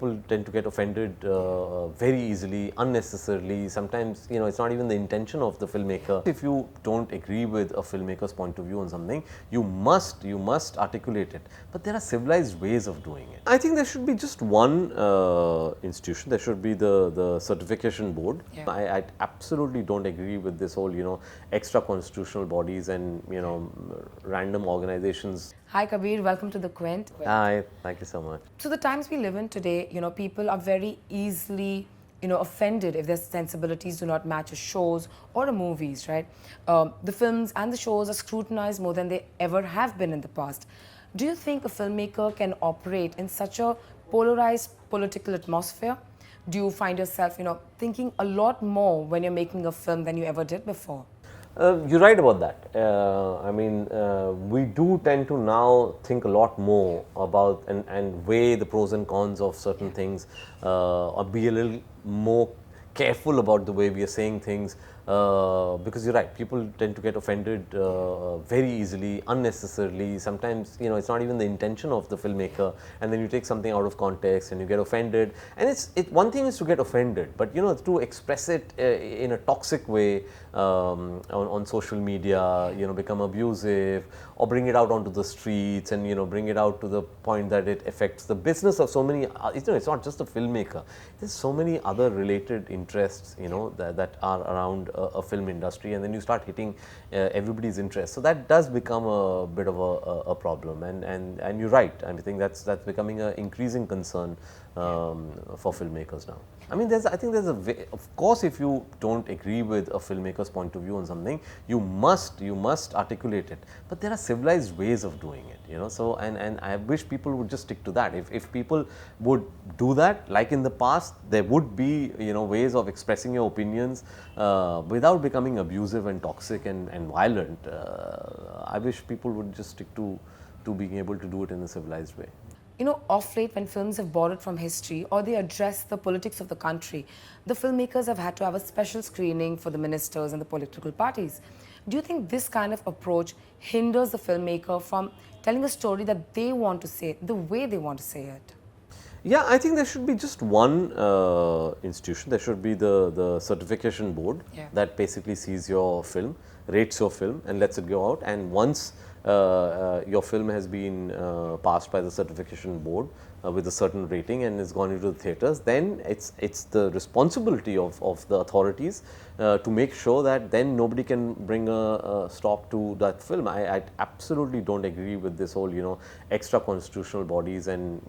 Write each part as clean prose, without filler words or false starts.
people tend to get offended very easily, unnecessarily. Sometimes, it's not even the intention of the filmmaker. If you don't agree with a filmmaker's point of view on something, you must articulate it. But there are civilized ways of doing it. I think there should be just one institution. There should be the certification board. Yeah. I absolutely don't agree with this whole, extra constitutional bodies and, random organizations. Hi Kabir, welcome to the Quint. Hi, thank you so much. So the times we live in today, people are very easily, offended if their sensibilities do not match a show's or a movie's, right? The films and the shows are scrutinized more than they ever have been in the past. Do you think a filmmaker can operate in such a polarized political atmosphere? Do you find yourself, thinking a lot more when you're making a film than you ever did before? You're right about that. We do tend to now think a lot more about and weigh the pros and cons of certain things, or be a little more careful about the way we are saying things, because you're right, people tend to get offended very easily, unnecessarily. Sometimes, it's not even the intention of the filmmaker, and then you take something out of context and you get offended. And one thing is to get offended, but to express it in a toxic way on social media, become abusive, or bring it out onto the streets and bring it out to the point that it affects the business of so many. It's not just the filmmaker. There's so many other related interests, that are around a film industry, and then you start hitting everybody's interest. So that does become a bit of a problem, and you're right. I think that's becoming an increasing concern for filmmakers now. I think there's a way. Of course, if you don't agree with a filmmaker's point of view on something, you must articulate it. But there are civilized ways of doing it, So and I wish people would just stick to that. If people would do that, like in the past, there would be ways of expressing your opinions without becoming abusive and toxic and violent. I wish people would just stick to being able to do it in a civilized way. Off late, when films have borrowed from history or they address the politics of the country, the filmmakers have had to have a special screening for the ministers and the political parties. Do you think this kind of approach hinders the filmmaker from telling a story that they want to say, the way they want to say it? Yeah, I think there should be just one institution. There should be the certification board. Yeah. That basically sees your film, rates your film, and lets it go out. And once your film has been passed by the certification board with a certain rating and is gone into the theatres, then it's the responsibility of the authorities to make sure that then nobody can bring a stop to that film. I absolutely don't agree with this whole extra constitutional bodies and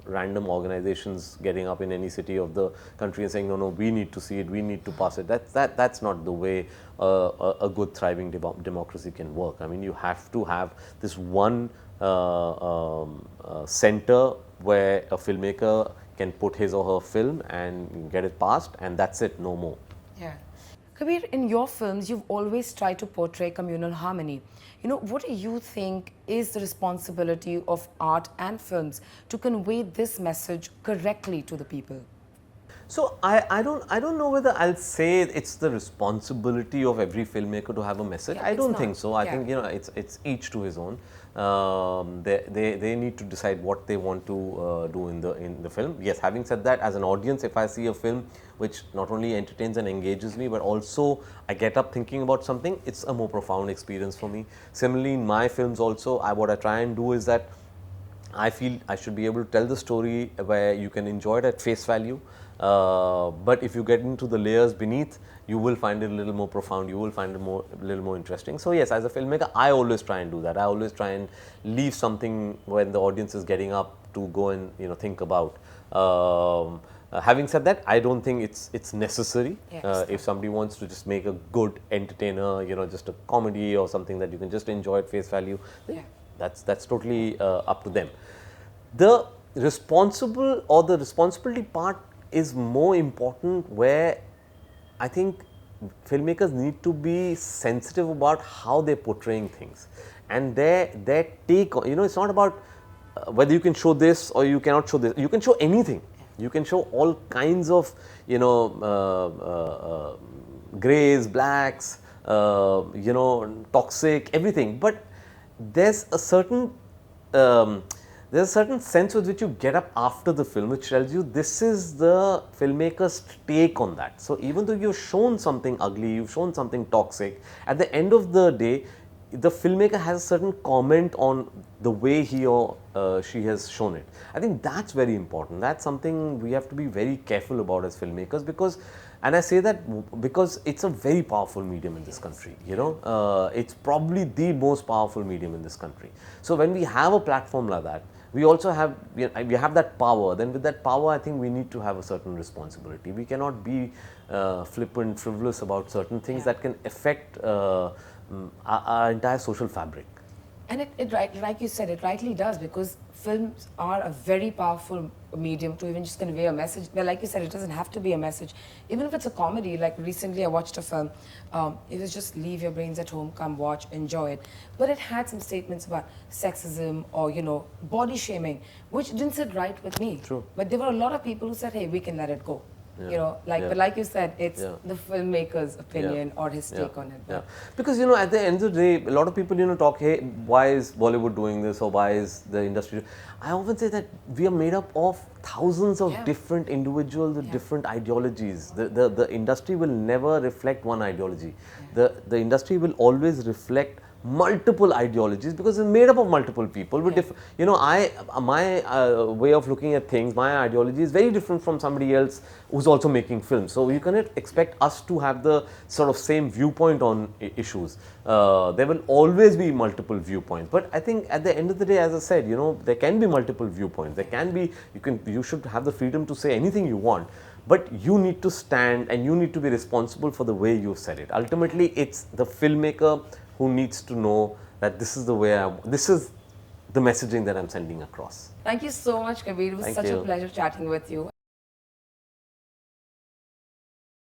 random organizations getting up in any city of the country and saying no, we need to see it, we need to pass it. That's not the way a good thriving democracy can work. You have to have this one center where a filmmaker can put his or her film and get it passed, and that's it, no more. Yeah. Kabir, in your films, you've always tried to portray communal harmony. What do you think is the responsibility of art and films to convey this message correctly to the people? So I don't know whether I'll say it's the responsibility of every filmmaker to have a message. Yeah, I don't not. think so. I Yeah. think it's each to his own. They need to decide what they want to do in the film. Yes, having said that, as an audience, if I see a film which not only entertains and engages me, but also I get up thinking about something, it's a more profound experience for me. Similarly, in my films also, what I try and do is that I feel I should be able to tell the story where you can enjoy it at face value. But if you get into the layers beneath, you will find it a little more profound, you will find it a little more interesting. So yes, as a filmmaker, I always try and do that. I always try and leave something when the audience is getting up to go and think about. Having said that, I don't think it's necessary. Yes. If somebody wants to just make a good entertainer, just a comedy or something that you can just enjoy at face value, Yeah. that's totally up to them. The responsibility part is more important, where I think filmmakers need to be sensitive about how they're portraying things, and their take on, it's not about whether you can show this or you cannot show this. You can show anything. You can show all kinds of grays, blacks, toxic, everything, but there's a certain there's a certain sense with which you get up after the film which tells you this is the filmmaker's take on that. So even though you've shown something ugly, you've shown something toxic, at the end of the day, the filmmaker has a certain comment on the way he or she has shown it. I think that's very important. That's something we have to be very careful about as filmmakers, because, and I say that because it's a very powerful medium in this country, you know, it's probably the most powerful medium in this country. So when we have a platform like that, we also have, we have that power. Then with that power, I think we need to have a certain responsibility. We cannot be flippant, frivolous about certain things that can affect our entire social fabric. And like you said, it rightly does, because films are a very powerful medium to even just convey a message. Well, like you said, it doesn't have to be a message. Even if it's a comedy, like recently I watched a film, it was just leave your brains at home, come watch, enjoy it. But it had some statements about sexism or, you know, body shaming, which didn't sit right with me. True. But there were a lot of people who said, hey, we can let it go. Yeah. You know, like, Yeah. but like you said, it's Yeah. the filmmaker's opinion Yeah. or his take on it. Yeah, because, you know, at the end of the day, a lot of people, you know, talk, hey, why is Bollywood doing this, or why is the industry? I often say that we are made up of thousands of different individuals with different ideologies. The industry will never reflect one ideology. The industry will always reflect multiple ideologies, because it's made up of multiple people with you know, my way of looking at things, my ideology is very different from somebody else who's also making films. So you cannot expect us to have the sort of same viewpoint on issues. There will always be multiple viewpoints, but I think at the end of the day, as I said, you know, there can be multiple viewpoints. There can be, you should have the freedom to say anything you want, but you need to stand and you need to be responsible for the way you said it. Ultimately, it's the filmmaker who needs to know that this is the way this is the messaging that I'm sending across. Thank you so much, Kabir. It was Thank such you. a pleasure chatting with you.